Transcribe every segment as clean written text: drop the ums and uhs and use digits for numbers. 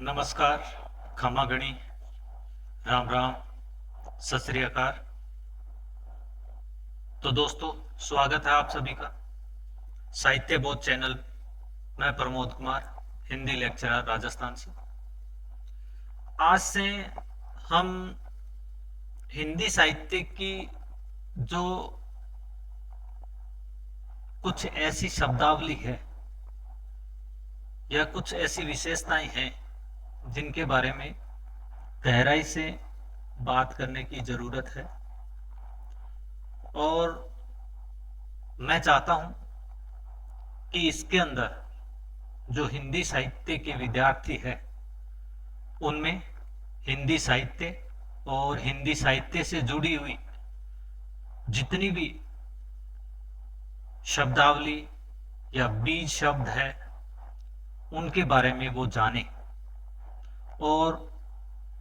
नमस्कार, खमा गणी, राम राम, सत श्री अकाल। तो दोस्तों, स्वागत है आप सभी का साहित्य बोध चैनल। मैं प्रमोद कुमार, हिंदी लेक्चरर, राजस्थान से। आज से हम हिंदी साहित्य की जो कुछ ऐसी शब्दावली है या कुछ ऐसी विशेषताएं हैं जिनके बारे में गहराई से बात करने की जरूरत है। और मैं चाहता हूं कि इसके अंदर जो हिंदी साहित्य के विद्यार्थी हैं उनमें हिंदी साहित्य और हिंदी साहित्य से जुड़ी हुई जितनी भी शब्दावली या बीज शब्द है उनके बारे में वो जाने, और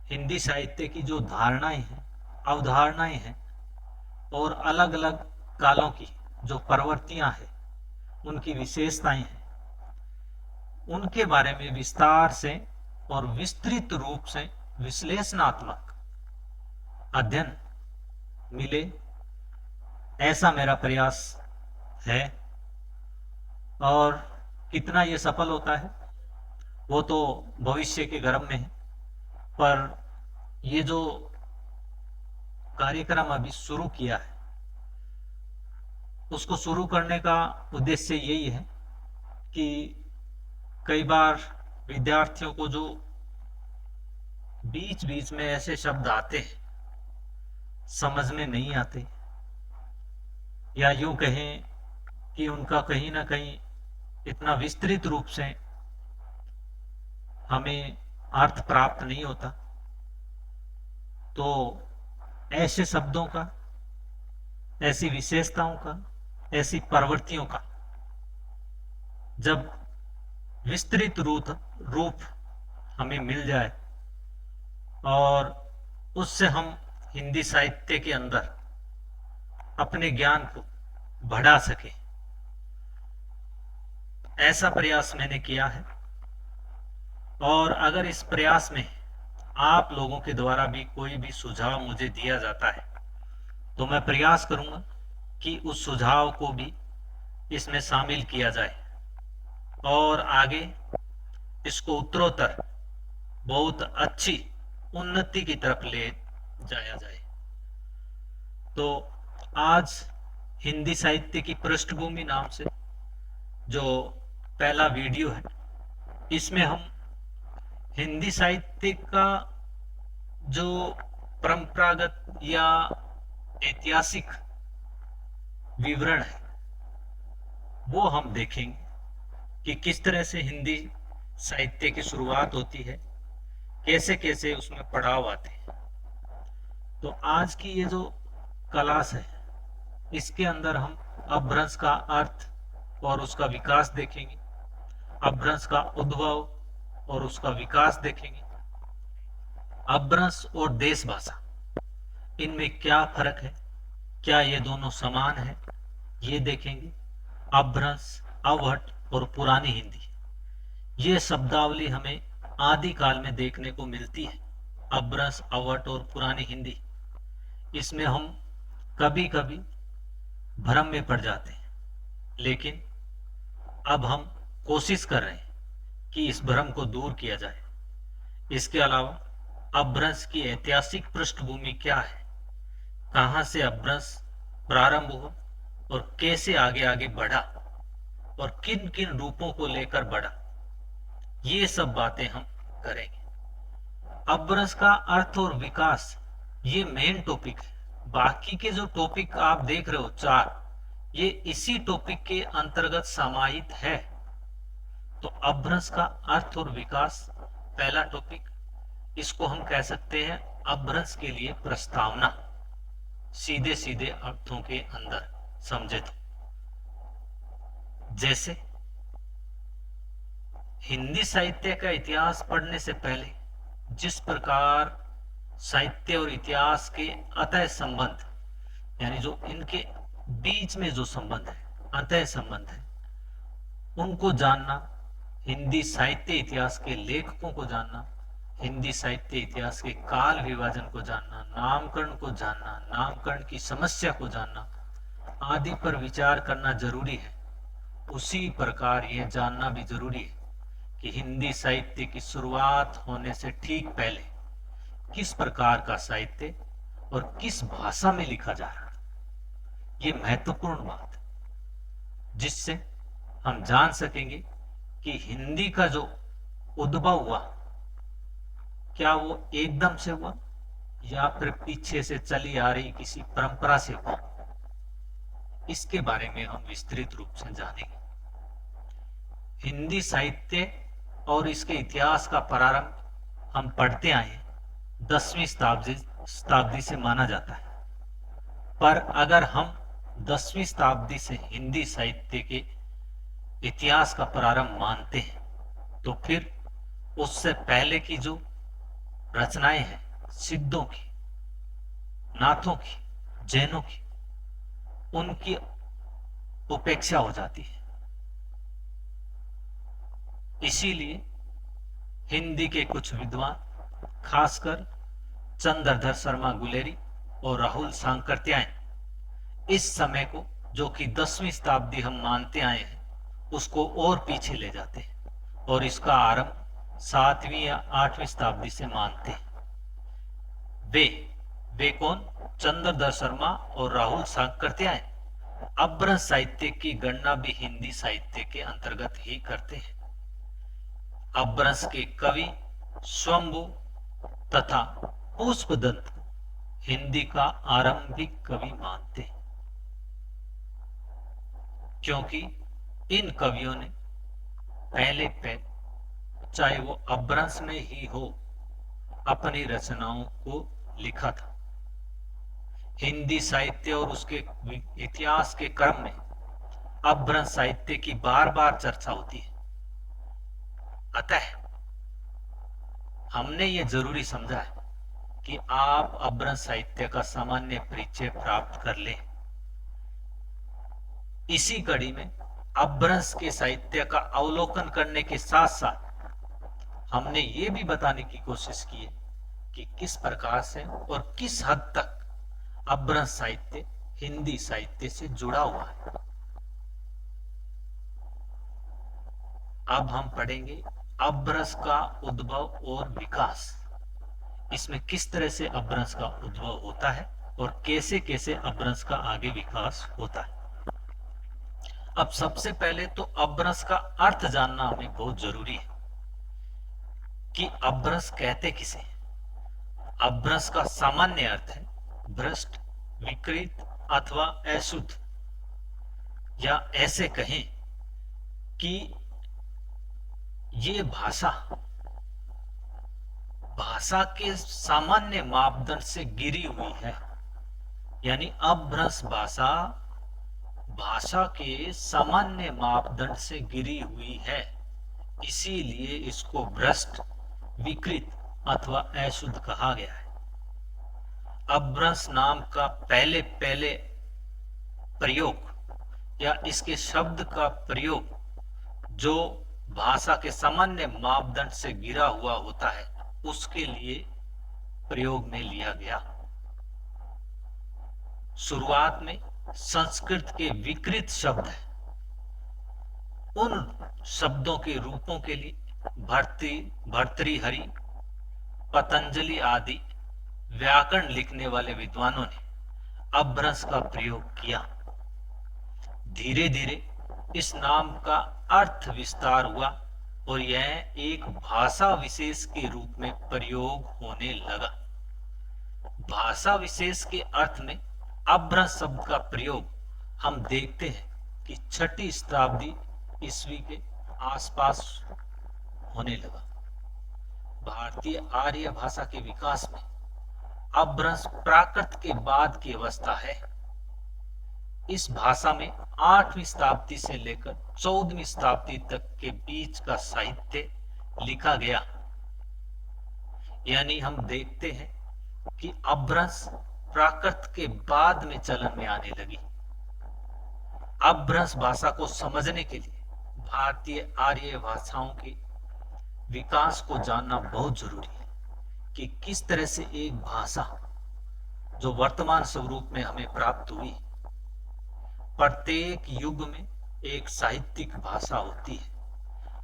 हिंदी साहित्य की जो धारणाएं हैं, अवधारणाएं हैं और अलग अलग कालों की जो प्रवृत्तियां हैं, उनकी विशेषताएं हैं, उनके बारे में विस्तार से और विस्तृत रूप से विश्लेषणात्मक अध्ययन मिले, ऐसा मेरा प्रयास है। और कितना ये सफल होता है वो तो भविष्य के गर्भ में है, पर ये जो कार्यक्रम अभी शुरू किया है उसको शुरू करने का उद्देश्य यही है कि कई बार विद्यार्थियों को जो बीच बीच में ऐसे शब्द आते हैं, समझ में नहीं आते, या यूं कहें कि उनका कहीं ना कहीं इतना विस्तृत रूप से हमें अर्थ प्राप्त नहीं होता, तो ऐसे शब्दों का, ऐसी विशेषताओं का, ऐसी प्रवृत्तियों का जब विस्तृत रूप हमें मिल जाए और उससे हम हिंदी साहित्य के अंदर अपने ज्ञान को बढ़ा सके, ऐसा प्रयास मैंने किया है। और अगर इस प्रयास में आप लोगों के द्वारा भी कोई भी सुझाव मुझे दिया जाता है तो मैं प्रयास करूंगा कि उस सुझाव को भी इसमें शामिल किया जाए और आगे इसको उत्तरोत्तर बहुत अच्छी उन्नति की तरफ ले जाया जाए। तो आज हिंदी साहित्य की पृष्ठभूमि नाम से जो पहला वीडियो है, इसमें हम हिंदी साहित्य का जो परंपरागत या ऐतिहासिक विवरण है वो हम देखेंगे कि किस तरह से हिंदी साहित्य की शुरुआत होती है, कैसे कैसे उसमें पड़ाव आते हैं। तो आज की ये जो क्लास है इसके अंदर हम अपभ्रंश का अर्थ और उसका विकास देखेंगे, अपभ्रंश का उद्भव और उसका विकास देखेंगे, अपभ्रंश और देश भाषा, इनमें क्या फर्क है, क्या ये दोनों समान है, ये देखेंगे। अपभ्रंश, अवहट और पुरानी हिंदी, ये शब्दावली हमें आदिकाल में देखने को मिलती है। अपभ्रंश, अवहट और पुरानी हिंदी, इसमें हम कभी कभी भ्रम में पड़ जाते हैं, लेकिन अब हम कोशिश कर रहे हैं कि इस भ्रम को दूर किया जाए। इसके अलावा अपभ्रंश की ऐतिहासिक पृष्ठभूमि क्या है, कहां से अपभ्रंश प्रारंभ हुआ और कैसे आगे आगे बढ़ा और किन किन रूपों को लेकर बढ़ा, ये सब बातें हम करेंगे। अपभ्रंश का अर्थ और विकास ये मेन टॉपिक है। बाकी के जो टॉपिक आप देख रहे हो चार, ये इसी टॉपिक के अंतर्गत समाहित है। तो अपभ्रंश का अर्थ और विकास पहला टॉपिक, इसको हम कह सकते हैं अपभ्रंश के लिए प्रस्तावना, सीधे सीधे अर्थों के अंदर समझे तो। जैसे हिंदी साहित्य का इतिहास पढ़ने से पहले जिस प्रकार साहित्य और इतिहास के अतः संबंध, यानी जो इनके बीच में जो संबंध है, अतः संबंध है, उनको जानना हिंदी साहित्य इतिहास के लेखकों को जानना, हिंदी साहित्य इतिहास के काल विभाजन को जानना, नामकरण को जानना, नामकरण की समस्या को जानना आदि पर विचार करना जरूरी है। उसी प्रकार यह जानना भी जरूरी है कि हिंदी साहित्य की शुरुआत होने से ठीक पहले किस प्रकार का साहित्य और किस भाषा में लिखा जा रहा है। ये महत्वपूर्ण बात है जिससे हम जान सकेंगे कि हिंदी का जो उद्भव हुआ क्या वो एकदम से हुआ या फिर पीछे से चली आ रही किसी परंपरा से हुआ। इसके बारे में हम विस्तृत रूप से जानेंगे। हिंदी साहित्य और इसके इतिहास का प्रारंभ हम पढ़ते आए 10वीं शताब्दी से माना जाता है। पर अगर हम 10वीं शताब्दी से हिंदी साहित्य के इतिहास का प्रारंभ मानते हैं तो फिर उससे पहले की जो रचनाएं हैं सिद्धों की, नाथों की, जैनों की, उनकी उपेक्षा हो जाती है। इसीलिए हिंदी के कुछ विद्वान, खासकर चंद्रधर शर्मा गुलेरी और राहुल सांकृत्यायन, इस समय को जो कि 10वीं शताब्दी हम मानते आए हैं उसको और पीछे ले जाते हैं और इसका आरंभ 7वीं या 8वीं शताब्दी से मानते हैं। वे कौन? चंद्रधर शर्मा और राहुल सांकृत्यायन अपभ्रंश साहित्य की गणना भी हिंदी साहित्य के अंतर्गत ही करते हैं। अपभ्रंश के कवि स्वयंभू तथा पुष्पदंत को हिंदी का आरंभिक कवि मानते हैं, क्योंकि इन कवियों ने पहले चाहे वो अपभ्रंश में ही हो अपनी रचनाओं को लिखा था। हिंदी साहित्य और उसके इतिहास के क्रम में अपभ्रंश साहित्य की बार बार चर्चा होती है। अतः हमने ये जरूरी समझा है कि आप अपभ्रंश साहित्य का सामान्य परिचय प्राप्त कर लें। इसी कड़ी में अपभ्रंश के साहित्य का अवलोकन करने के साथ साथ हमने ये भी बताने की कोशिश की है कि किस प्रकार से और किस हद तक अपभ्रंश साहित्य हिंदी साहित्य से जुड़ा हुआ है। अब हम पढ़ेंगे अपभ्रंश का उद्भव और विकास। इसमें किस तरह से अपभ्रंश का उद्भव होता है और कैसे कैसे अपभ्रंश का आगे विकास होता है। अब सबसे पहले तो अपभ्रंश का अर्थ जानना हमें बहुत जरूरी है कि अपभ्रंश कहते किसे। अपभ्रंश का सामान्य अर्थ है भ्रष्ट, विकृत अथवा अशुद्ध, या ऐसे कहें कि ये भाषा के सामान्य मापदंड से गिरी हुई है। यानी अपभ्रंश भाषा के सामान्य मापदंड से गिरी हुई है, इसीलिए इसको भ्रष्ट, विकृत अथवा अशुद्ध कहा गया है। अपभ्रंश नाम का पहले प्रयोग या इसके शब्द का प्रयोग जो भाषा के सामान्य मापदंड से गिरा हुआ होता है उसके लिए प्रयोग में लिया गया। शुरुआत में संस्कृत के विकृत शब्द है, उन शब्दों के रूपों के लिए भर्तृहरि, पतंजलि आदि व्याकरण लिखने वाले विद्वानों ने अपभ्रंश का प्रयोग किया। धीरे धीरे इस नाम का अर्थ विस्तार हुआ और यह एक भाषा विशेष के रूप में प्रयोग होने लगा। भाषा विशेष के अर्थ में अपभ्रंश शब्द का प्रयोग हम देखते हैं कि 6वीं शताब्दी ईस्वी के आसपास होने लगा। भारतीय आर्य भाषा के विकास में अपभ्रंश प्राकृत के बाद की अवस्था है। इस भाषा में 8वीं शताब्दी से लेकर 14वीं शताब्दी तक के बीच का साहित्य लिखा गया। यानी हम देखते हैं कि अपभ्रंश प्राकृत के बाद में चलन में आने लगी। अपभ्रंश भाषा को समझने के लिए भारतीय आर्य भाषाओं के विकास को जानना बहुत जरूरी है कि किस तरह से एक भाषा जो वर्तमान स्वरूप में हमें प्राप्त हुई, प्रत्येक युग में एक साहित्यिक भाषा होती है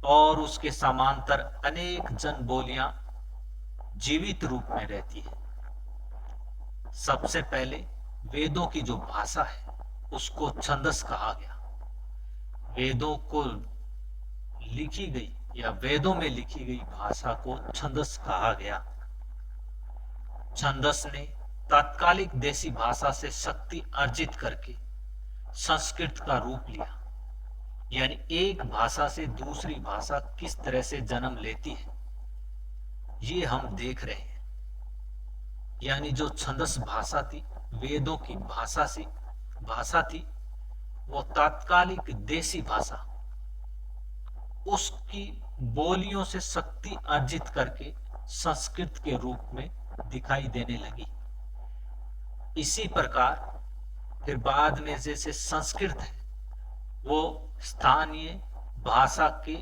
और उसके समांतर अनेक जन बोलियां जीवित रूप में रहती है। सबसे पहले वेदों की जो भाषा है उसको छंदस कहा गया। वेदों को लिखी गई या वेदों में लिखी गई भाषा को छंदस कहा गया। छंदस ने तात्कालिक देसी भाषा से शक्ति अर्जित करके संस्कृत का रूप लिया। यानी एक भाषा से दूसरी भाषा किस तरह से जन्म लेती है ये हम देख रहे हैं। यानी जो छंदस भाषा थी, वेदों की भाषा थी, वो तात्कालिक देसी भाषा उसकी बोलियों से शक्ति अर्जित करके संस्कृत के रूप में दिखाई देने लगी। इसी प्रकार फिर बाद में जैसे संस्कृत है वो स्थानीय भाषा के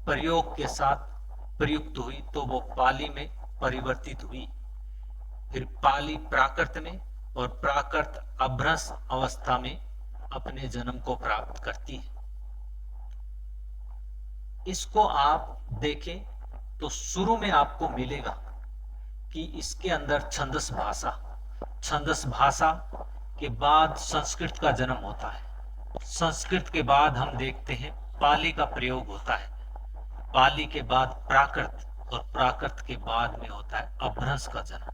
प्रयोग के साथ प्रयुक्त हुई तो वो पाली में परिवर्तित हुई। फिर पाली प्राकृत में और प्राकृत अभ्रंश अवस्था में अपने जन्म को प्राप्त करती है। इसको आप देखें तो शुरू में आपको मिलेगा कि इसके अंदर छंदस भाषा के बाद संस्कृत का जन्म होता है। संस्कृत के बाद हम देखते हैं पाली का प्रयोग होता है। पाली के बाद प्राकृत और प्राकृत के बाद में होता है अभ्रंश का जन्म।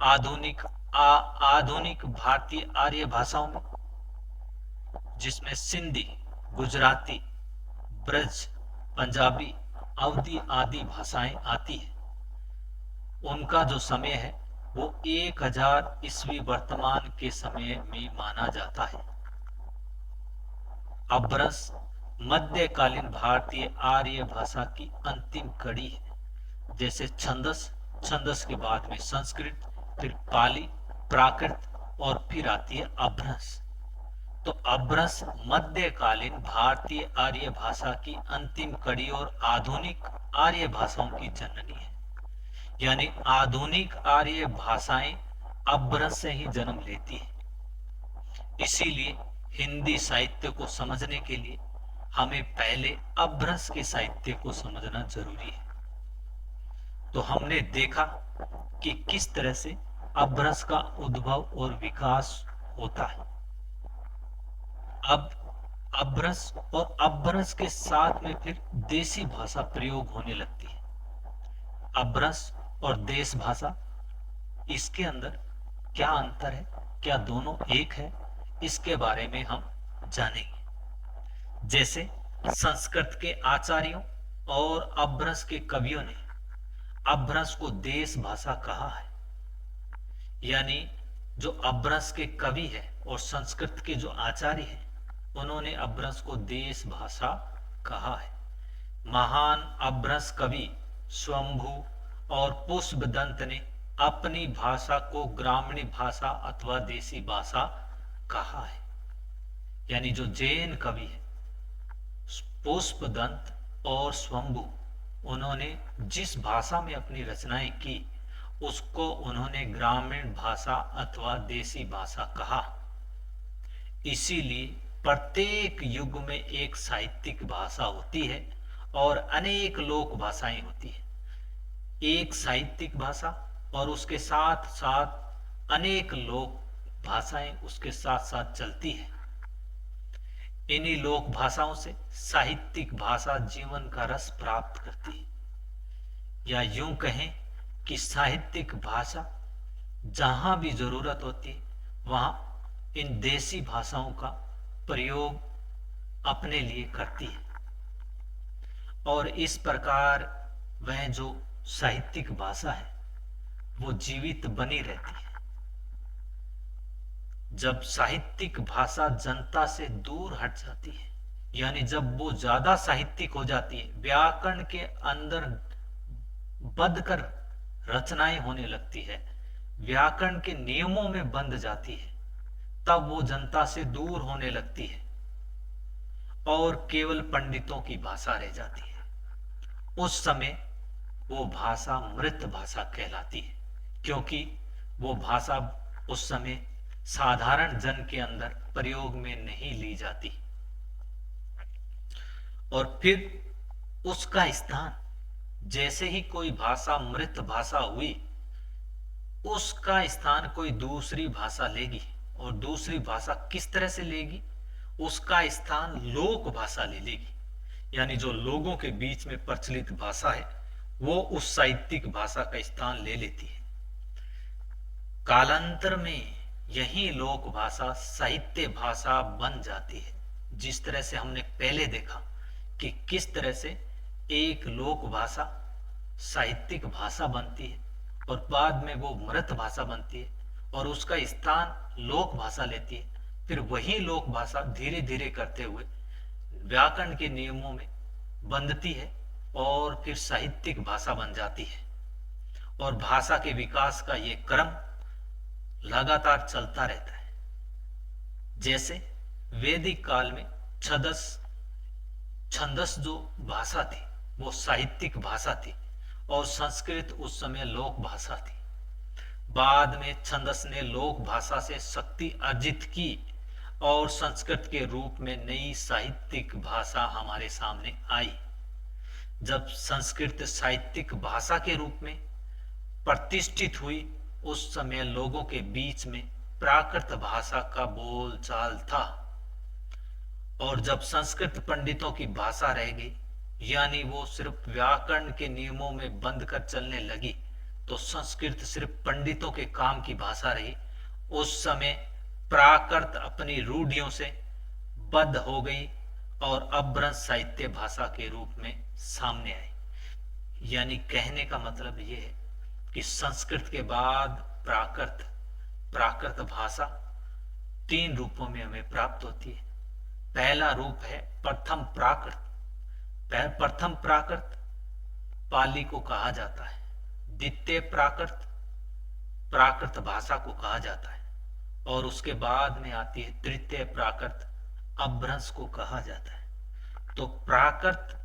आधुनिक भारतीय आर्य भाषाओं में जिसमें सिंधी, गुजराती, ब्रज, पंजाबी, अवधी आदि भाषाएं आती है, उनका जो समय है वो 1000 ईस्वी वर्तमान के समय में माना जाता है। अभ्रंश मध्यकालीन भारतीय आर्य भाषा की अंतिम कड़ी है। जैसे छंदस के बाद में संस्कृत, फिर पाली, प्राकृत और फिर आती है अभ्रंश। तो अभ्रंश मध्यकालीन भारतीय आर्य भाषा की अंतिम कड़ी और आधुनिक आर्य भाषाओं की जननी है। यानी आधुनिक आर्य भाषाएं अभ्रंश से ही जन्म लेती है। इसीलिए हिंदी साहित्य को समझने के लिए हमें पहले अभ्रंश के साहित्य को समझना जरूरी है। तो हमने देखा कि किस तरह से अभ्रंश का उद्भव और विकास होता है। अब अभ्रंश के साथ में फिर देसी भाषा प्रयोग होने लगती है। अभ्रंश और देश भाषा, इसके अंदर क्या अंतर है, क्या दोनों एक है, इसके बारे में हम जानेंगे। जैसे संस्कृत के आचार्यों और अभ्रंश के कवियों ने अभ्रंश को देश भाषा कहा है। यानी जो अभ्रंश के कवि है और संस्कृत के जो आचार्य हैं उन्होंने अभ्रंश को देश भाषा कहा है। महान अभ्रंश कवि स्वयंभू और पुष्पदंत ने अपनी भाषा को ग्रामीण भाषा अथवा देसी भाषा कहा है। यानी जो जैन कवि है पुष्पदंत और स्वयंभू, उन्होंने जिस भाषा में अपनी रचनाएं की उसको उन्होंने ग्रामीण भाषा अथवा देसी भाषा कहा। इसीलिए प्रत्येक युग में एक साहित्यिक भाषा होती है और अनेक लोक भाषाएं होती है। एक साहित्यिक भाषा और उसके साथ साथ अनेक लोक भाषाएं उसके साथ साथ चलती है। इन्हीं लोक भाषाओं से साहित्यिक भाषा जीवन का रस प्राप्त करती है। या यूं कहें कि साहित्यिक भाषा जहां भी जरूरत होती है वहां इन देसी भाषाओं का प्रयोग अपने लिए करती है और इस प्रकार वह जो साहित्यिक भाषा है वो जीवित बनी रहती है। जब साहित्यिक भाषा जनता से दूर हट जाती है, यानी जब वो ज्यादा साहित्यिक हो जाती है, व्याकरण के अंदर बंध कर रचनाएं होने लगती है, व्याकरण के नियमों में बंध जाती है, तब वो जनता से दूर होने लगती है और केवल पंडितों की भाषा रह जाती है। उस समय वो भाषा मृत भाषा कहलाती है, क्योंकि वो भाषा उस समय साधारण जन के अंदर प्रयोग में नहीं ली जाती। और फिर उसका स्थान, जैसे ही कोई भाषा मृत भाषा हुई, उसका स्थान कोई दूसरी भाषा लेगी। और दूसरी भाषा किस तरह से लेगी? उसका स्थान लोक भाषा ले लेगी। यानी जो लोगों के बीच में प्रचलित भाषा है, वो उस साहित्यिक भाषा का स्थान ले लेती है। कालांतर में यही लोक भाषा साहित्य भाषा बन जाती है। जिस तरह से हमने पहले देखा कि किस तरह से एक लोक भाषा साहित्यिक भाषा बनती है और बाद में वो मृत भाषा बनती है और उसका स्थान लोक भाषा लेती है। फिर वही लोक भाषा धीरे धीरे करते हुए व्याकरण के नियमों में बंधती है और फिर साहित्यिक भाषा बन जाती है। और भाषा के विकास का ये क्रम लगातार चलता रहता है। जैसे वैदिक काल में छंदस जो भाषा थी वो साहित्यिक भाषा थी और संस्कृत उस समय लोक भाषा थी। बाद में छंदस ने लोक भाषा से शक्ति अर्जित की और संस्कृत के रूप में नई साहित्यिक भाषा हमारे सामने आई। जब संस्कृत साहित्यिक भाषा के रूप में प्रतिष्ठित हुई, उस समय लोगों के बीच में प्राकृत भाषा का बोल चाल था। और जब संस्कृत पंडितों की भाषा रह गई, यानी वो सिर्फ व्याकरण के नियमों में बंद कर चलने लगी, तो संस्कृत सिर्फ पंडितों के काम की भाषा रही। उस समय प्राकृत अपनी रूढ़ियों से बद्ध हो गई और अपभ्रंश साहित्य भाषा के रूप में सामने आई। यानी कहने का मतलब यह है कि संस्कृत के बाद प्राकृत भाषा 3 रूपों में हमें प्राप्त होती है। पहला रूप है प्रथम प्राकृत। प्रथम प्राकृत पाली को कहा जाता है। द्वितीय प्राकृत भाषा को कहा जाता है और उसके बाद में आती है तृतीय प्राकृत, अपभ्रंश को कहा जाता है। तो प्राकृत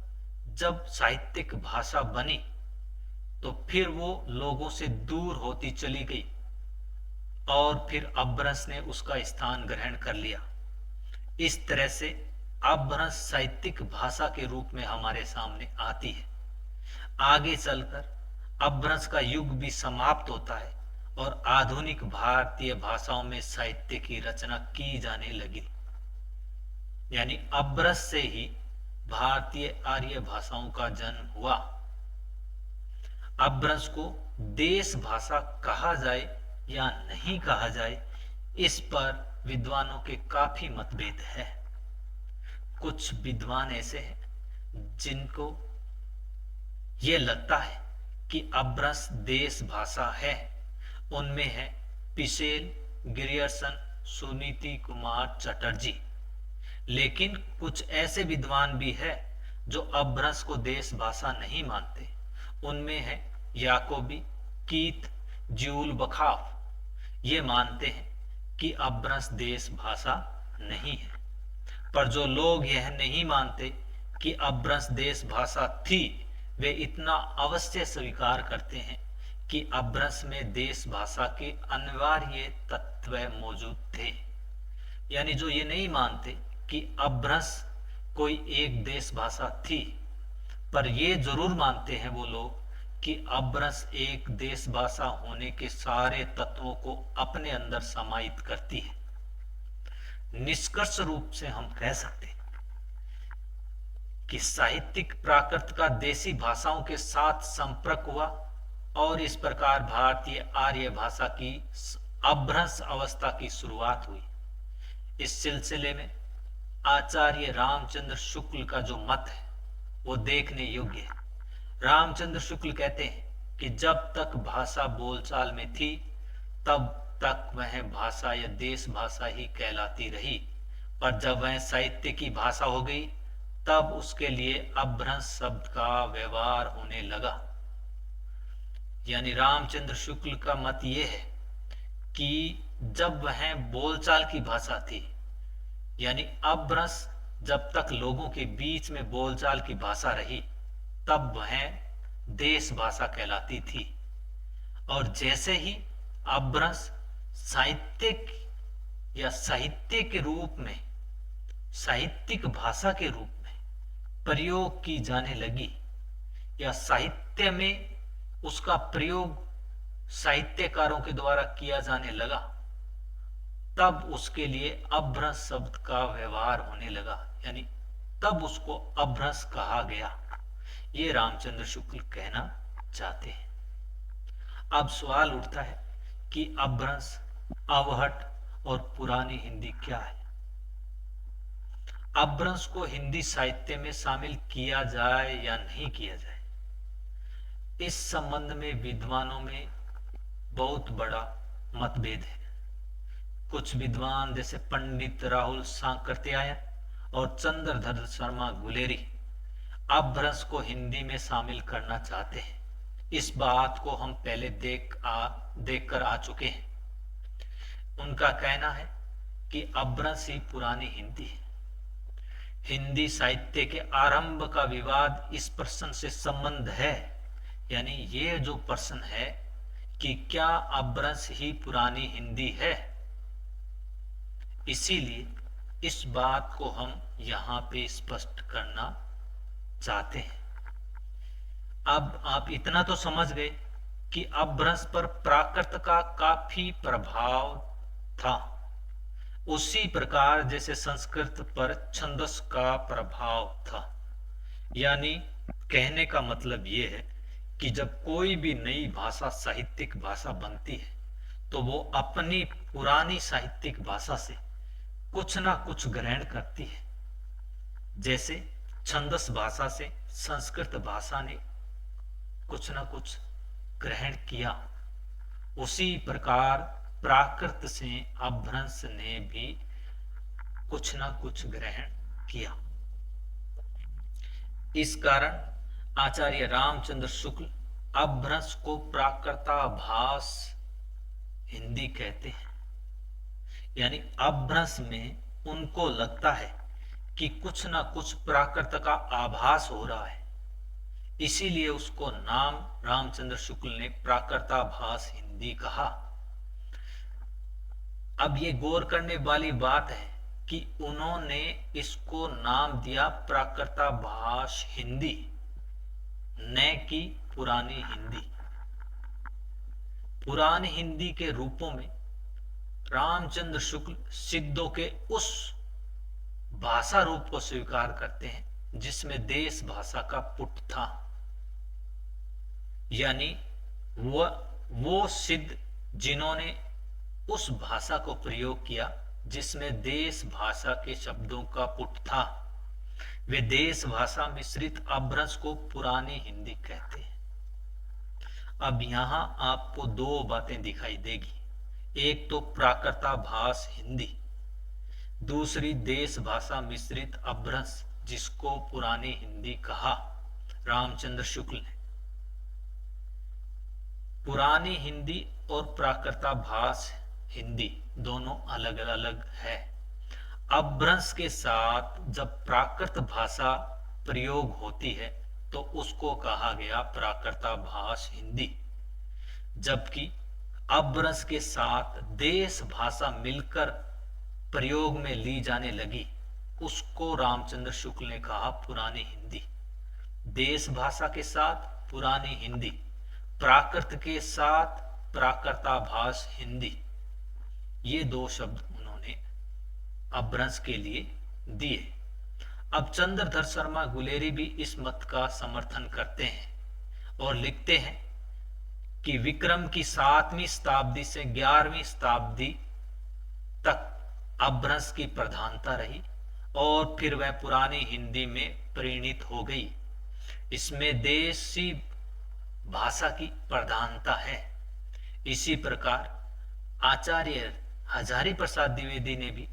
जब साहित्यिक भाषा बनी तो फिर वो लोगों से दूर होती चली गई और फिर अपभ्रंश ने उसका स्थान ग्रहण कर लिया। इस तरह से अपभ्रंश साहित्यिक भाषा के रूप में हमारे सामने आती है। आगे चलकर अपभ्रंश का युग भी समाप्त होता है और आधुनिक भारतीय भाषाओं में साहित्य की रचना की जाने लगी। यानी अपभ्रंश से ही भारतीय आर्य भाषाओं का जन्म हुआ। अपभ्रंश को देश भाषा कहा जाए या नहीं कहा जाए, इस पर विद्वानों के काफी मतभेद है। कुछ विद्वान ऐसे हैं जिनको ये लगता है कि अपभ्रंश देश भाषा है। उनमें है पिसेल, ग्रियर्सन, सुनीति कुमार चटर्जी। लेकिन कुछ ऐसे विद्वान भी है जो अपभ्रंश को देश भाषा नहीं मानते। उनमें है याकोबी, कीथ, ज्यूल बखाफ। ये मानते हैं कि अपभ्रंश देश भाषा नहीं है। पर जो लोग यह नहीं मानते कि अपभ्रंश देश भाषा थी, वे इतना अवश्य स्वीकार करते हैं कि अपभ्रंश में देश भाषा के अनिवार्य तत्व मौजूद थे। यानी जो ये नहीं मानते कि अपभ्रंश कोई एक देश भाषा थी, पर ये जरूर मानते हैं वो लोग कि अपभ्रंश एक देश भाषा होने के सारे तत्वों को अपने अंदर समाहित करती है। निष्कर्ष रूप से हम कह सकते हैं कि साहित्यिक प्राकृत का देसी भाषाओं के साथ संपर्क हुआ और इस प्रकार भारतीय आर्य भाषा की अपभ्रंश अवस्था की शुरुआत हुई। इस सिलसिले में आचार्य रामचंद्र शुक्ल का जो मत है वो देखने योग्य है। रामचंद्र शुक्ल कहते हैं कि जब तक भाषा बोलचाल में थी तब तक वह भाषा या देश भाषा ही कहलाती रही, पर जब वह साहित्य की भाषा हो गई तब उसके लिए अपभ्रंश शब्द का व्यवहार होने लगा। यानी रामचंद्र शुक्ल का मत यह है कि जब वह बोलचाल की भाषा थी, यानी अपभ्रंश जब तक लोगों के बीच में बोलचाल की भाषा रही तब वह देश भाषा कहलाती थी। और जैसे ही अपभ्रंश साहित्यिक या साहित्य के रूप में, साहित्यिक भाषा के रूप में प्रयोग की जाने लगी या साहित्य में उसका प्रयोग साहित्यकारों के द्वारा किया जाने लगा, तब उसके लिए अपभ्रंश शब्द का व्यवहार होने लगा, यानी तब उसको अपभ्रंश कहा गया। ये रामचंद्र शुक्ल कहना चाहते हैं। अब सवाल उठता है कि अपभ्रंश, अवहट और पुरानी हिंदी क्या है? अपभ्रंश को हिंदी साहित्य में शामिल किया जाए या नहीं किया जाए, इस संबंध में विद्वानों में बहुत बड़ा मतभेद है। कुछ विद्वान जैसे पंडित राहुल सांकृत्यायन और चंद्रधर शर्मा गुलेरी अपभ्रंश को हिंदी में शामिल करना चाहते हैं। इस बात को हम पहले देख कर आ चुके हैं। उनका कहना है कि अपभ्रंश ही पुरानी हिंदी है। हिंदी साहित्य के आरंभ का विवाद इस प्रश्न से संबंध है, यानी ये जो प्रश्न है कि क्या अपभ्रंश ही पुरानी हिंदी है, इसीलिए इस बात को हम यहाँ पे स्पष्ट करना चाहते हैं। अब आप इतना तो समझ गए कि अपभ्रंश पर प्राकृत का काफी प्रभाव था, उसी प्रकार जैसे संस्कृत पर छंदस का प्रभाव था। यानी कहने का मतलब यह है कि जब कोई भी नई भाषा साहित्यिक भाषा बनती है तो वो अपनी पुरानी साहित्यिक भाषा से कुछ ना कुछ ग्रहण करती है। जैसे छंदस भाषा से संस्कृत भाषा ने कुछ ना कुछ ग्रहण किया, उसी प्रकार प्राकृत से अपभ्रंश ने भी कुछ ना कुछ ग्रहण किया। इस कारण आचार्य रामचंद्र शुक्ल अपभ्रंश को प्राकृताभास हिंदी कहते हैं। यानी अपभ्रंश में उनको लगता है कि कुछ ना कुछ प्राकृत का आभास हो रहा है, इसीलिए उसको नाम रामचंद्र शुक्ल ने प्राकृताभास हिंदी कहा। अब ये गौर करने वाली बात है कि उन्होंने इसको नाम दिया प्राकृताभास हिंदी, न कि पुरानी हिंदी। पुरानी हिंदी के रूपों में रामचंद्र शुक्ल सिद्धों के उस भाषा रूप को स्वीकार करते हैं जिसमें देश भाषा का पुट था। यानी वो सिद्ध जिन्होंने उस भाषा को प्रयोग किया जिसमें देश भाषा के शब्दों का पुट था, वे देश भाषा मिश्रित अपभ्रंश को पुरानी हिंदी कहते हैं। अब यहां आपको दो बातें दिखाई देगी, एक तो प्राकृताभास हिंदी, दूसरी देश भाषा मिश्रित अपभ्रंश जिसको पुरानी हिंदी कहा रामचंद्र शुक्ल ने। पुरानी हिंदी और प्राकृताभास हिंदी दोनों अलग अलग है। अपभ्रंश के साथ जब प्राकृत भाषा प्रयोग होती है तो उसको कहा गया प्राकृताभास हिंदी, जबकि अपभ्रंश के साथ देश भाषा मिलकर प्रयोग में ली जाने लगी, उसको रामचंद्र शुक्ल ने कहा पुरानी हिंदी। देश भाषा के साथ पुरानी हिंदी, प्राकृत के साथ प्राकृताभास हिंदी, ये दो शब्द उन्होंने अपभ्रंश के लिए दिए। अब चंद्रधर शर्मा गुलेरी भी इस मत का समर्थन करते हैं और लिखते हैं कि विक्रम की 7वीं शताब्दी से 11वीं शताब्दी तक अपभ्रंश की प्रधानता रही और फिर वह पुरानी हिंदी में परिणित हो गई। इसमें देशी भाषा की प्रधानता है। इसी प्रकार आचार्य हजारी प्रसाद द्विवेदी ने भी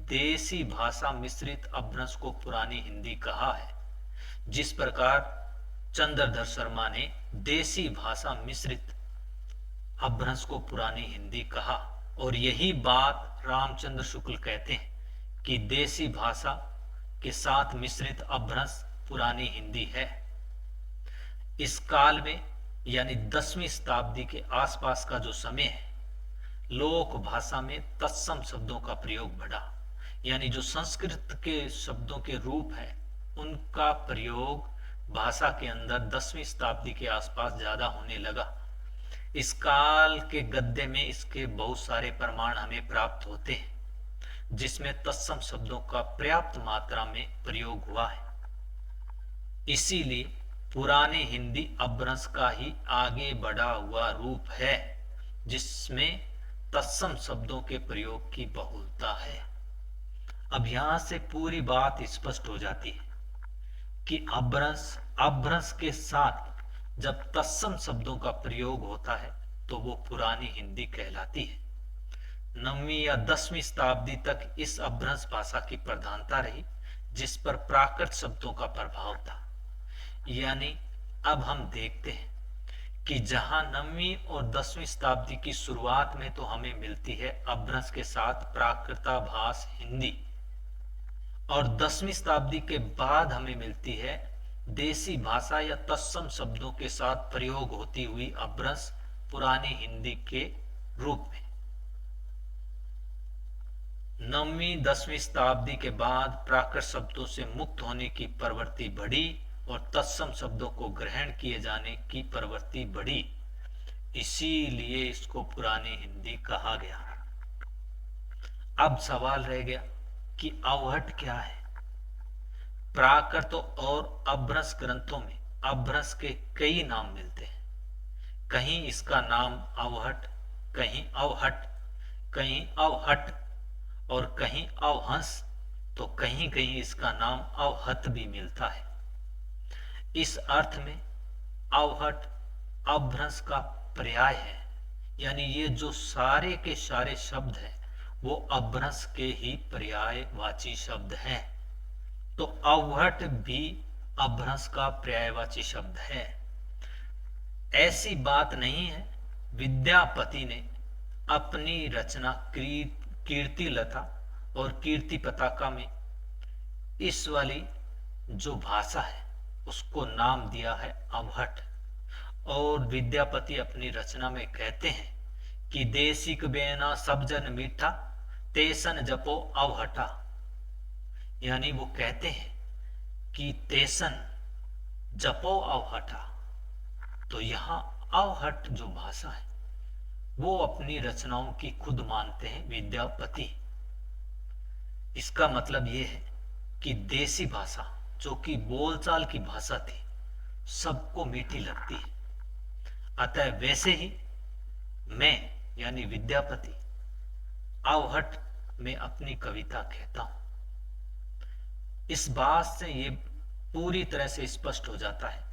देशी भाषा मिश्रित अपभ्रंश को पुरानी हिंदी कहा है, जिस प्रकार चंद्रधर शर्मा ने देशी भाषा मिश्रित अपभ्रंश को पुरानी हिंदी कहा। और यही बात रामचंद्र शुक्ल कहते हैं कि देशी भाषा के साथ मिश्रित अपभ्रंश पुरानी हिंदी है। इस काल में यानी 10वीं शताब्दी के आसपास का जो समय है, लोक भाषा में तत्सम शब्दों का प्रयोग बढ़ा, यानी जो संस्कृत के शब्दों के रूप है उनका प्रयोग भाषा के अंदर 10वीं शताब्दी के आसपास ज्यादा होने लगा। इस काल के गद्य में इसके बहुत सारे प्रमाण हमें प्राप्त होते हैं, जिसमें तत्सम शब्दों का पर्याप्त मात्रा में प्रयोग हुआ है। इसीलिए पुरानी हिंदी अपभ्रंश का ही आगे बढ़ा हुआ रूप है, जिसमें तत्सम शब्दों के प्रयोग की बहुलता है। अब यहां से पूरी बात स्पष्ट हो जाती है कि अपभ्रंश के साथ जब तत्सम शब्दों का प्रयोग होता है तो वो पुरानी हिंदी कहलाती है। 9वीं या 10वीं शताब्दी तक इस अपभ्रंश भाषा की प्रधानता रही, जिस पर प्राकृत शब्दों का प्रभाव था। यानी अब हम देखते हैं कि जहां 9वीं और 10वीं शताब्दी की शुरुआत में तो हमें मिलती है अपभ्रंश के साथ प्राकृताभास हिंदी, और 10वीं शताब्दी के बाद हमें मिलती है देसी भाषा या तत्सम शब्दों के साथ प्रयोग होती हुई अपभ्रंश पुरानी हिंदी के रूप में। 9वीं 10वीं शताब्दी के बाद प्राकृत शब्दों से मुक्त होने की प्रवृत्ति बढ़ी और तत्सम शब्दों को ग्रहण किए जाने की प्रवृत्ति बढ़ी, इसीलिए इसको पुरानी हिंदी कहा गया। अब सवाल रह गया कि अवहट क्या है। प्राकृत और अपभ्रंश ग्रंथों में अपभ्रंश के कई नाम मिलते हैं। कहीं इसका नाम अवहट, कहीं अवहट, कहीं अवहट और कहीं अवहंस, तो कहीं कहीं इसका नाम अवहत भी मिलता है। इस अर्थ में अवहट अपभ्रंश का पर्याय है, यानी ये जो सारे के सारे शब्द हैं वो अपभ्रंश के ही पर्यायवाची शब्द हैं। तो अवहट भी अपभ्रंश का पर्यायवाची शब्द है। ऐसी बात नहीं है। विद्यापति ने अपनी रचना कीर्ति लता और कीर्ति पताका में इस वाली जो भाषा है उसको नाम दिया है अवहट। और विद्यापति अपनी रचना में कहते हैं कि देसिक बेना सब जन मीठा, तेसन जपो अवहटा। यानी वो कहते हैं कि तेसन जपो अवहटा। तो यहां अवहट जो भाषा है वो अपनी रचनाओं की खुद मानते हैं विद्यापति। इसका मतलब ये है कि देसी भाषा जो कि बोलचाल की भाषा थी सबको मीठी लगती है। अतः वैसे ही मैं यानी विद्यापति अवहट में अपनी कविता कहता हूं। इस बात से ये पूरी तरह से स्पष्ट हो जाता है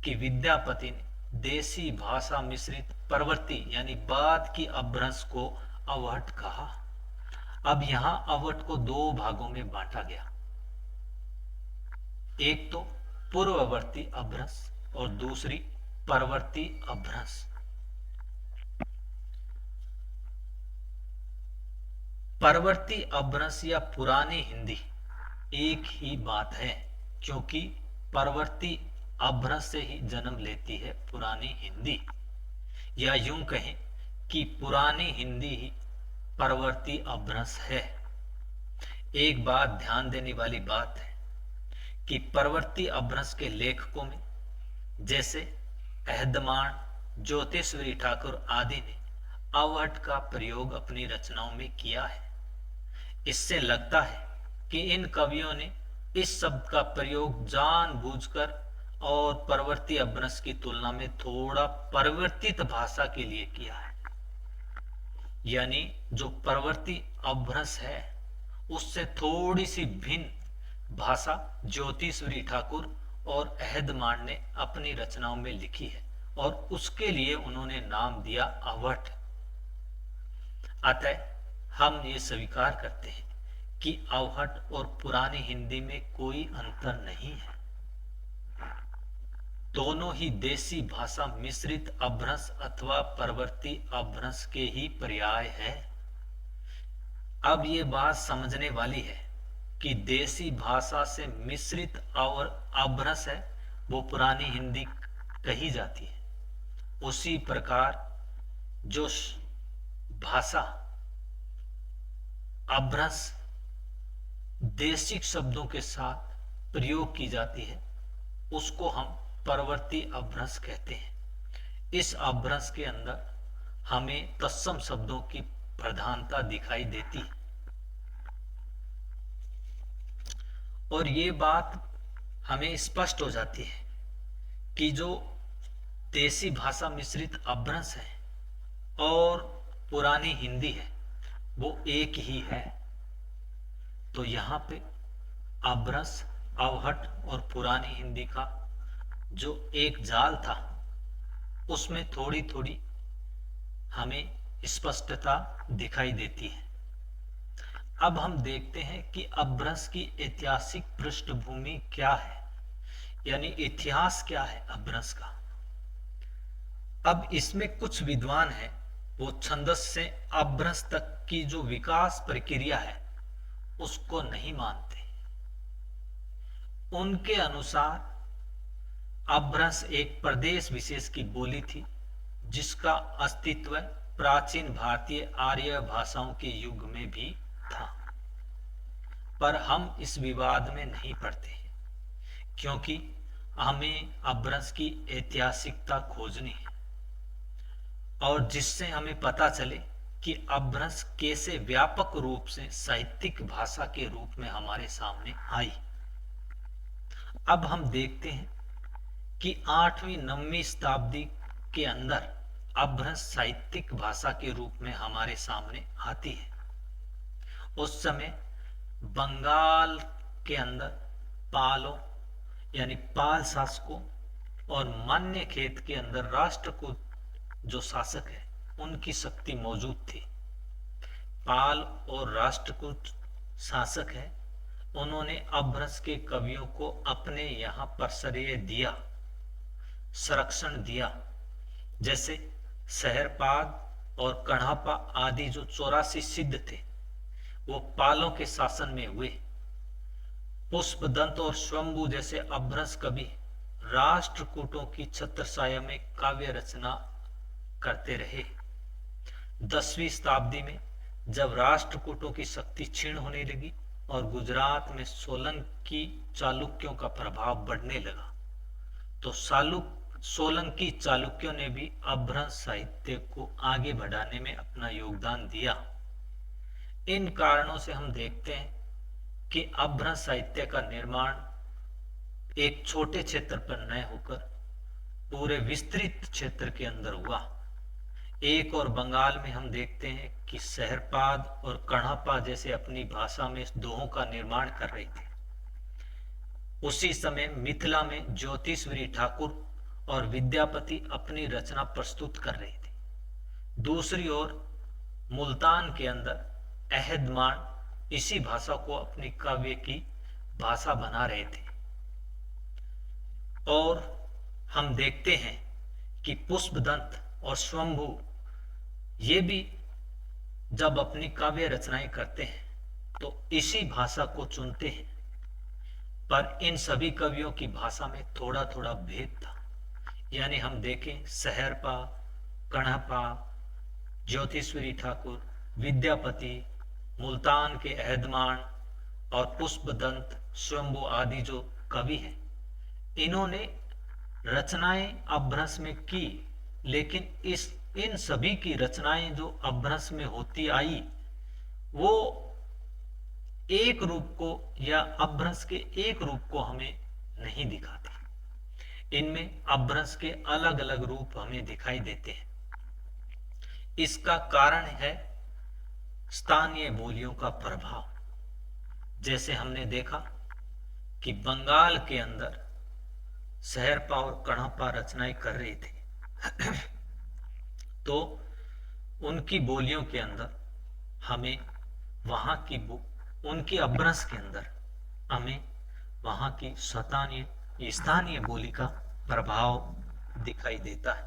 कि विद्यापति ने देसी भाषा मिश्रित प्रवृत्ति यानी बाद की अपभ्रंश को अवहट कहा। अब यहां अवहट को दो भागों में बांटा गया, एक तो पूर्ववर्ती अपभ्रंश और दूसरी परवर्ती अपभ्रंश। परवर्ती अपभ्रंश या पुरानी हिंदी एक ही बात है, क्योंकि परवर्ती अपभ्रंश से ही जन्म लेती है पुरानी हिंदी। या यूं कहें कि पुरानी हिंदी ही परवर्ती अपभ्रंश है। एक बात ध्यान देने वाली बात है कि परवर्ती अपभ्रंश के लेखकों में जैसे अहदमान, ज्योतिषवरी ठाकुर आदि ने अवहट का प्रयोग अपनी रचनाओं में किया है। इससे लगता है कि इन कवियों ने इस शब्द का प्रयोग जानबूझकर और परवर्ती अपभ्रंश की तुलना में थोड़ा परिवर्तित भाषा के लिए किया है। यानी जो परवर्ती अपभ्रंश है उससे थोड़ी सी भिन्न भाषा ज्योतिषवरी ठाकुर और अहदमान ने अपनी रचनाओं में लिखी है और उसके लिए उन्होंने नाम दिया अवहट। अतः हम ये स्वीकार करते हैं कि अवहट और पुरानी हिंदी में कोई अंतर नहीं है। दोनों ही देसी भाषा मिश्रित अपभ्रंश अथवा परवर्ती अपभ्रंश के ही पर्याय है। अब ये बात समझने वाली है कि देसी भाषा से मिश्रित और अभ्रस है वो पुरानी हिंदी कही जाती है। उसी प्रकार जो भाषा अभ्रस देशिक शब्दों के साथ प्रयोग की जाती है उसको हम परवर्ती अभ्रस कहते हैं। इस अभ्रस के अंदर हमें तत्सम शब्दों की प्रधानता दिखाई देती है और ये बात हमें स्पष्ट हो जाती है कि जो देसी भाषा मिश्रित अभ्रस है और पुरानी हिंदी है वो एक ही है। तो यहाँ पे अभ्रस, अवहट और पुरानी हिंदी का जो एक जाल था उसमें थोड़ी थोड़ी हमें स्पष्टता दिखाई देती है। अब हम देखते हैं कि अभ्रस की ऐतिहासिक पृष्ठभूमि क्या है, यानी इतिहास क्या है अभ्रस का। अब इसमें कुछ विद्वान हैं वो छंदस से अभ्रस तक की जो विकास प्रक्रिया है उसको नहीं मानते। उनके अनुसार अभ्रस एक प्रदेश विशेष की बोली थी जिसका अस्तित्व प्राचीन भारतीय आर्य भाषाओं के युग में भी था। पर हम इस विवाद में नहीं पड़ते हैं क्योंकि हमें अभ्रस की ऐतिहासिकता खोजनी है और जिससे हमें पता चले कि अभ्रस कैसे व्यापक रूप से साहित्यिक भाषा के रूप में हमारे सामने आई। अब हम देखते हैं कि 8वीं 9वीं शताब्दी के अंदर अभ्रस साहित्यिक भाषा के रूप में हमारे सामने आती है। उस समय बंगाल के अंदर पालों यानी पाल शासकों और मान्य खेत के अंदर राष्ट्रकूट जो शासक है उनकी शक्ति मौजूद थी। पाल और राष्ट्रकूट शासक है उन्होंने अभ्रस के कवियों को अपने यहाँ प्रश्रय दिया, संरक्षण दिया। जैसे शहरपाद और कढ़ापा आदि जो 84 सिद्ध थे वो पालों के शासन में हुए। पुष्पदंत और स्वयंभू जैसे अभ्रस कवि राष्ट्रकूटों की छत्रछाया में काव्य रचना करते रहे। 10वीं शताब्दी में जब राष्ट्रकूटों की शक्ति क्षीण होने लगी और गुजरात में सोलंकी चालुक्यों का प्रभाव बढ़ने लगा तो सोलंकी चालुक्यों ने भी अभ्रस साहित्य को आगे बढ़ाने में अपना योगदान दिया। इन कारणों से हम देखते हैं कि अभ्रस साहित्य का निर्माण एक छोटे क्षेत्र पर न होकर पूरे विस्तृत क्षेत्र के अंदर हुआ। एक और बंगाल में हम देखते हैं कि शहरपाद और कढ़ापा जैसे अपनी भाषा में दोहों का निर्माण कर रहे थे। उसी समय मिथिला में ज्योतिश्वरी ठाकुर और विद्यापति अपनी रचना प्रस्तुत कर रहे थे। दूसरी ओर मुल्तान के अंदर अहदमान इसी भाषा को अपनी काव्य की भाषा बना रहे थे। और हम देखते हैं कि पुष्पदंत और स्वयंभू ये भी जब अपनी काव्य रचनाएं करते हैं तो इसी भाषा को चुनते हैं। पर इन सभी कवियों की भाषा में थोड़ा थोड़ा भेद था। यानी हम देखें शहरपा, कढ़पा, ज्योतिश्वरी ठाकुर, विद्यापति, मुल्तान के अहदमान और पुष्पदंत, स्वयंभू आदि जो कवि हैं इन्होंने रचनाएं अभ्रस में की, लेकिन इन सभी की रचनाएं जो अभ्रस में होती आई वो एक रूप को या अभ्रस के एक रूप को हमें नहीं दिखाती। इनमें अभ्रस के अलग अलग रूप हमें दिखाई देते हैं। इसका कारण है स्थानीय बोलियों का प्रभाव। जैसे हमने देखा कि बंगाल के अंदर शहरपा और कढ़पा रचनाएं कर रहे थे तो उनकी बोलियों के अंदर हमें वहां की उनकी अभ्रस के अंदर हमें वहां की स्थानीय बोली का प्रभाव दिखाई देता है।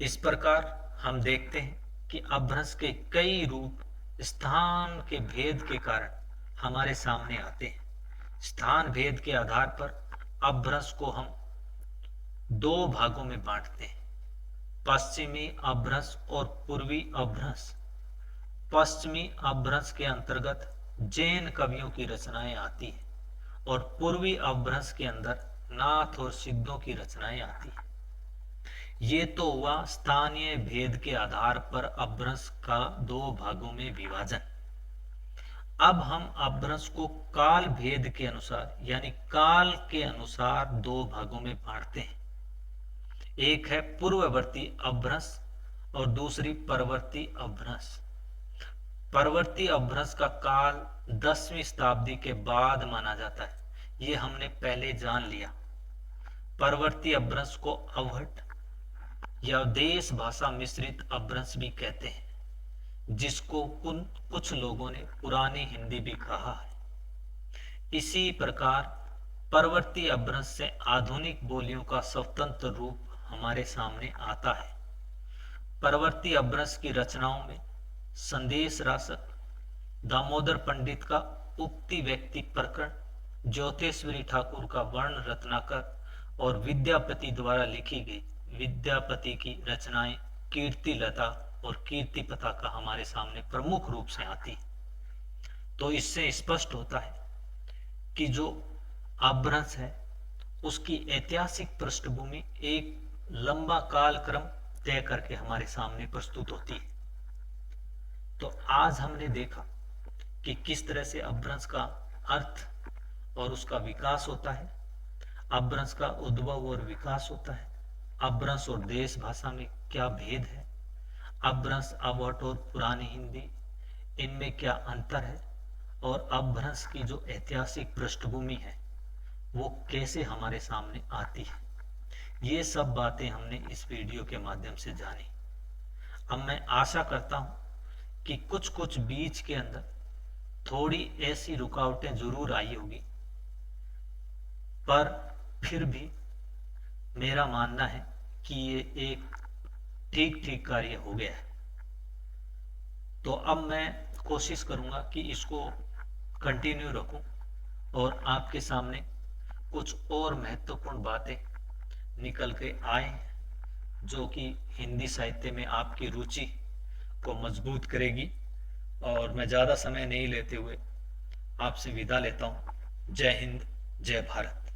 इस प्रकार हम देखते हैं कि अभ्रस के कई रूप स्थान के भेद के कारण हमारे सामने आते हैं। स्थान भेद के आधार पर अपभ्रंश को हम दो भागों में बांटते हैं, पश्चिमी अपभ्रंश और पूर्वी अपभ्रंश। पश्चिमी अपभ्रंश के अंतर्गत जैन कवियों की रचनाएं आती हैं और पूर्वी अपभ्रंश के अंदर नाथ और सिद्धों की रचनाएं आती हैं। ये तो हुआ स्थानीय भेद के आधार पर अपभ्रंश का दो भागों में विभाजन। अब हम अपभ्रंश को काल भेद के अनुसार यानी काल के अनुसार दो भागों में बांटते हैं। एक है पूर्ववर्ती अपभ्रंश और दूसरी परवर्ती अपभ्रंश। परवर्ती अपभ्रंश का काल 10वीं शताब्दी के बाद माना जाता है, ये हमने पहले जान लिया। परवर्ती अपभ्रंश को अवहट या देश भाषा मिश्रित अपभ्रंश भी कहते हैं, जिसको कुछ लोगों ने पुरानी हिंदी भी कहा है। इसी प्रकार परवर्ती अपभ्रंश से आधुनिक बोलियों का स्वतंत्र रूप हमारे सामने आता है। परवर्ती अपभ्रंश की रचनाओं में संदेश रासक, दामोदर पंडित का उक्ति व्यक्ति प्रकरण, ज्योतिश्वरी ठाकुर का वर्ण रत्नाकर और विद्यापति द्वारा लिखी गई विद्यापति की रचनाएं कीर्ति लता और कीर्ति पताका हमारे सामने प्रमुख रूप से आती है। तो इससे स्पष्ट होता है कि जो अपभ्रंश है उसकी ऐतिहासिक पृष्ठभूमि एक लंबा कालक्रम तय करके हमारे सामने प्रस्तुत होती है। तो आज हमने देखा कि किस तरह से अपभ्रंश का अर्थ और उसका विकास होता है, अपभ्रंश का उद्भव और विकास होता है, अपभ्रंश और देश भाषा में क्या भेद है, अपभ्रंश अवहट और पुरानी हिंदी इनमें क्या अंतर है, और अपभ्रंश की जो ऐतिहासिक पृष्ठभूमि है वो कैसे हमारे सामने आती है। ये सब बातें हमने इस वीडियो के माध्यम से जानी। अब मैं आशा करता हूं कि कुछ कुछ बीच के अंदर थोड़ी ऐसी रुकावटें जरूर आई होगी, पर फिर भी मेरा मानना है कि ये एक ठीक ठीक कार्य हो गया है। तो अब मैं कोशिश करूंगा कि इसको कंटिन्यू रखूं और आपके सामने कुछ और महत्वपूर्ण बातें निकल के आए जो कि हिंदी साहित्य में आपकी रुचि को मजबूत करेगी। और मैं ज़्यादा समय नहीं लेते हुए आपसे विदा लेता हूँ। जय हिंद, जय भारत।